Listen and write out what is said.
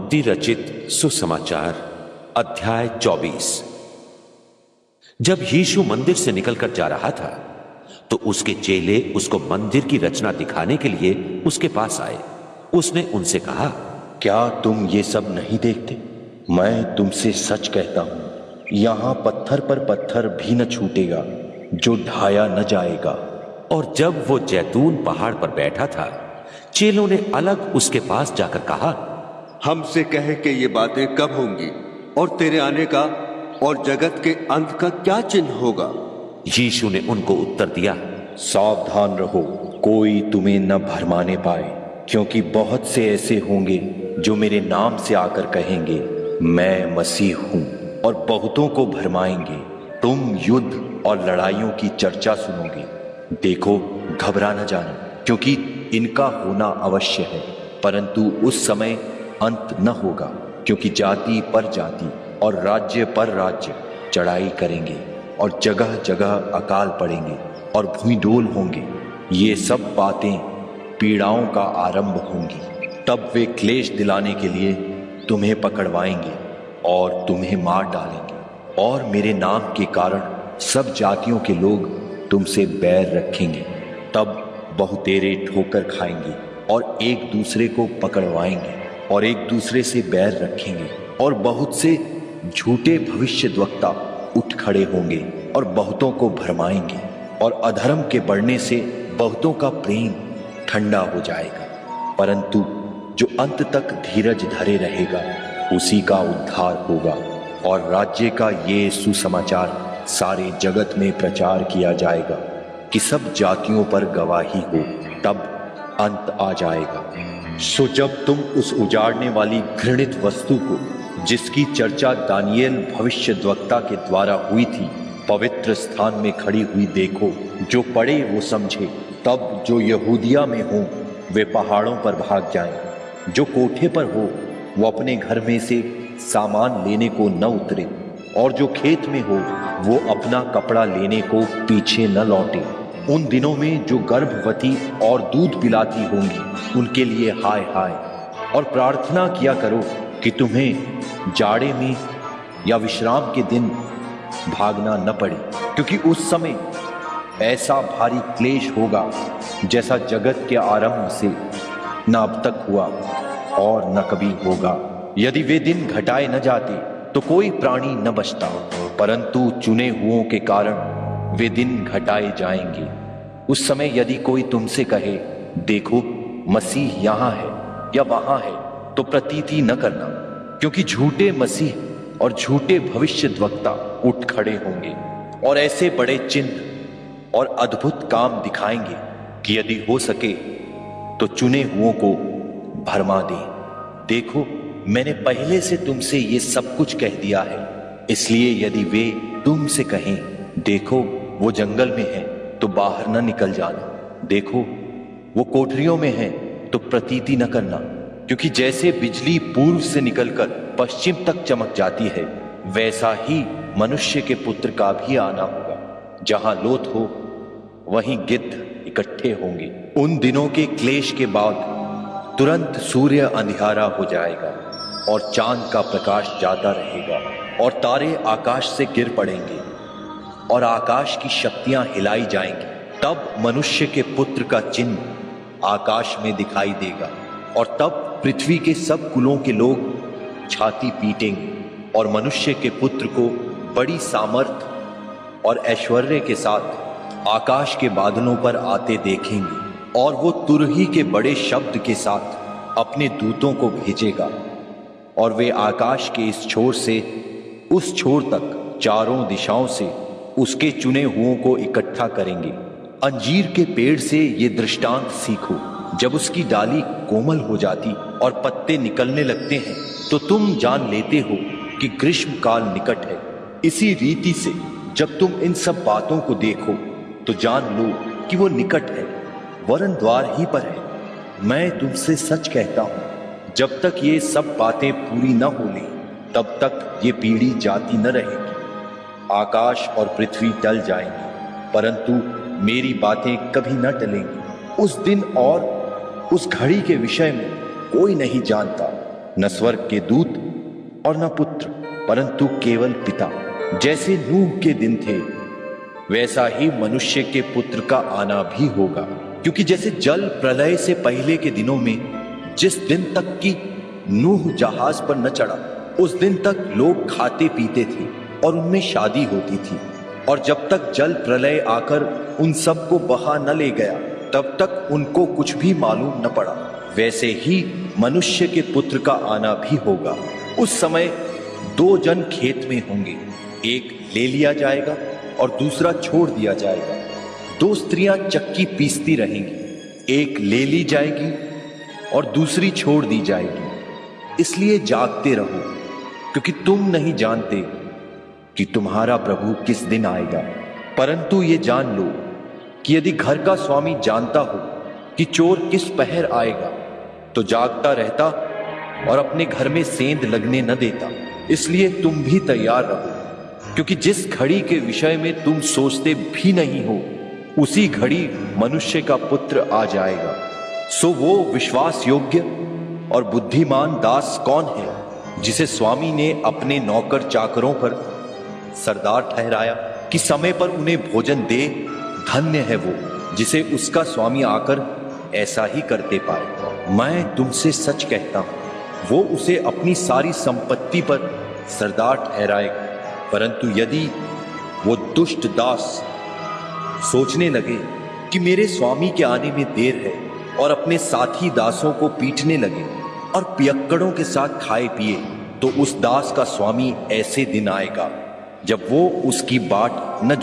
मत्ती रचित सुसमाचार अध्याय 24। जब यीशु मंदिर से निकलकर जा रहा था तो उसके चेले उसको मंदिर की रचना दिखाने के लिए उसके पास आए। उसने उनसे कहा, क्या तुम ये सब नहीं देखते? मैं तुमसे सच कहता हूं, यहां पत्थर पर पत्थर भी न छूटेगा जो ढाया न जाएगा। और जब वो जैतून पहाड़ पर बैठा था, चेलों ने अलग उसके पास जाकर कहा, हमसे कहे कि ये बातें कब होंगी और तेरे आने का और जगत के अंत का क्या चिन्ह होगा? यीशु ने उनको उत्तर दिया, सावधान रहो, कोई तुम्हें न भरमाने पाए, क्योंकि बहुत से ऐसे होंगे जो मेरे नाम से आकर कहेंगे मैं मसीह हूं, और बहुतों को भरमाएंगे। तुम युद्ध और लड़ाइयों की चर्चा सुनोगे। देखो, घबरा न जाना, क्योंकि इनका होना अवश्य है, परंतु उस समय अंत न होगा, क्योंकि जाति पर जाति और राज्य पर राज्य चढ़ाई करेंगे, और जगह जगह अकाल पड़ेंगे और भूमिडोल होंगे। ये सब बातें पीड़ाओं का आरंभ होंगी। तब वे क्लेश दिलाने के लिए तुम्हें पकड़वाएंगे और तुम्हें मार डालेंगे, और मेरे नाम के कारण सब जातियों के लोग तुमसे बैर रखेंगे। तब बहुतेरे ठोकर खाएंगे और एक दूसरे को पकड़वाएंगे और एक दूसरे से बैर रखेंगे, और बहुत से झूठे भविष्यद्वक्ता उठ खड़े होंगे और बहुतों को भरमाएंगे, और अधर्म के बढ़ने से बहुतों का प्रेम ठंडा हो जाएगा। परंतु जो अंत तक धीरज धरे रहेगा उसी का उद्धार होगा। और राज्य का ये सुसमाचार सारे जगत में प्रचार किया जाएगा कि सब जातियों पर गवाही हो, तब अंत आ जाएगा। सो जब तुम उस उजाड़ने वाली घृणित वस्तु को, जिसकी चर्चा दानियेल भविष्यद्वक्ता के द्वारा हुई थी, पवित्र स्थान में खड़ी हुई देखो, जो पढ़े वो समझे। तब जो यहूदिया में हो वे पहाड़ों पर भाग जाएं, जो कोठे पर हो वो अपने घर में से सामान लेने को न उतरे, और जो खेत में हो वो अपना कपड़ा लेने को पीछे न लौटे। उन दिनों में जो गर्भवती और दूध पिलाती होंगी उनके लिए हाय हाय। और प्रार्थना किया करो कि तुम्हें जाड़े में या विश्राम के दिन भागना न पड़े, क्योंकि उस समय ऐसा भारी क्लेश होगा जैसा जगत के आरंभ से न अब तक हुआ और न कभी होगा। यदि वे दिन घटाए न जाते तो कोई प्राणी न बचता, परंतु चुने हुओं के कारण वे दिन घटाए जाएंगे। उस समय यदि कोई तुमसे कहे, देखो मसीह यहाँ है या वहां है, तो प्रतीति न करना, क्योंकि झूठे मसीह और झूठे भविष्यद्वक्ता उठ खड़े होंगे और ऐसे बड़े चिन्ह और अद्भुत काम दिखाएंगे कि यदि हो सके तो चुने हुओं को भरमा दे। देखो, मैंने पहले से तुमसे ये सब कुछ कह दिया है। इसलिए यदि वे तुमसे कहें, देखो वो जंगल में है, तो बाहर न निकल जाना। देखो वो कोठरियों में है, तो प्रतीति न करना, क्योंकि जैसे बिजली पूर्व से निकलकर पश्चिम तक चमक जाती है, वैसा ही मनुष्य के पुत्र का भी आना होगा। जहां लोथ हो वहीं गिद्ध इकट्ठे होंगे। उन दिनों के क्लेश के बाद तुरंत सूर्य अंधियारा हो जाएगा और चांद का प्रकाश जाता रहेगा, और तारे आकाश से गिर पड़ेंगे और आकाश की शक्तियां हिलाई जाएंगी। तब मनुष्य के पुत्र का चिन्ह आकाश में दिखाई देगा, और तब पृथ्वी के सब कुलों के लोग छाती पीटेंगे और मनुष्य के पुत्र को बड़ी सामर्थ और ऐश्वर्य के साथ आकाश के बादलों पर आते देखेंगे। और वो तुरही के बड़े शब्द के साथ अपने दूतों को भेजेगा, और वे आकाश के इस छोर से उस छोर तक चारों दिशाओं से उसके चुने हुओं को इकट्ठा करेंगे। अंजीर के पेड़ से ये दृष्टांत सीखो, जब उसकी डाली कोमल हो जाती और पत्ते निकलने लगते हैं, तो तुम जान लेते हो कि ग्रीष्म काल निकट है। इसी रीति से जब तुम इन सब बातों को देखो तो जान लो कि वो निकट है, वरन द्वार ही पर है। मैं तुमसे सच कहता हूं, जब तक ये सब बातें पूरी न हो लें, तब तक ये पीढ़ी जाती न रहेगी। आकाश और पृथ्वी टल जाएंगी, परंतु मेरी बातें कभी न टलेंगी। उस दिन और उस घड़ी के विषय में कोई नहीं जानता, न स्वर्ग के दूत और न पुत्र, परंतु केवल पिता। जैसे नूह के दिन थे, वैसा ही मनुष्य के पुत्र का आना भी होगा। क्योंकि जैसे जल प्रलय से पहले के दिनों में जिस दिन तक कि नूह जहाज पर न चढ़ा, उस दिन तक लोग खाते पीते थे और उनमें शादी होती थी, और जब तक जल प्रलय आकर उन सबको बहा न ले गया, तब तक उनको कुछ भी मालूम न पड़ा, वैसे ही मनुष्य के पुत्र का आना भी होगा। उस समय दो जन खेत में होंगे, एक ले लिया जाएगा और दूसरा छोड़ दिया जाएगा। दो स्त्रियां चक्की पीसती रहेंगी, एक ले ली जाएगी और दूसरी छोड़ दी जाएगी। इसलिए जागते रहो, क्योंकि तुम नहीं जानते कि तुम्हारा प्रभु किस दिन आएगा। परंतु ये जान लो कि यदि घर का स्वामी जानता हो कि चोर किस पहर आएगा, तो जागता रहता और अपने घर में सेंध लगने न देता। इसलिए तुम भी तैयार रहो, क्योंकि जिस घड़ी के विषय में तुम सोचते भी नहीं हो, उसी घड़ी मनुष्य का पुत्र आ जाएगा। सो वो विश्वास योग्य और बुद्धिमान दास कौन है, जिसे स्वामी ने अपने नौकर चाकरों पर सरदार ठहराया कि समय पर उन्हें भोजन दे। धन्य है वो जिसे उसका स्वामी आकर ऐसा ही करते पाए। मैं तुमसे सच कहता हूं, वो उसे अपनी सारी संपत्ति पर सरदार ठहराएगा। परंतु यदि वो दुष्ट दास सोचने लगे कि मेरे स्वामी के आने में देर है, और अपने साथी दासों को पीटने लगे और पियक्कड़ों के साथ खाए पिए, तो उस दास का स्वामी ऐसे दिन आएगा जब वो उसकी बाट न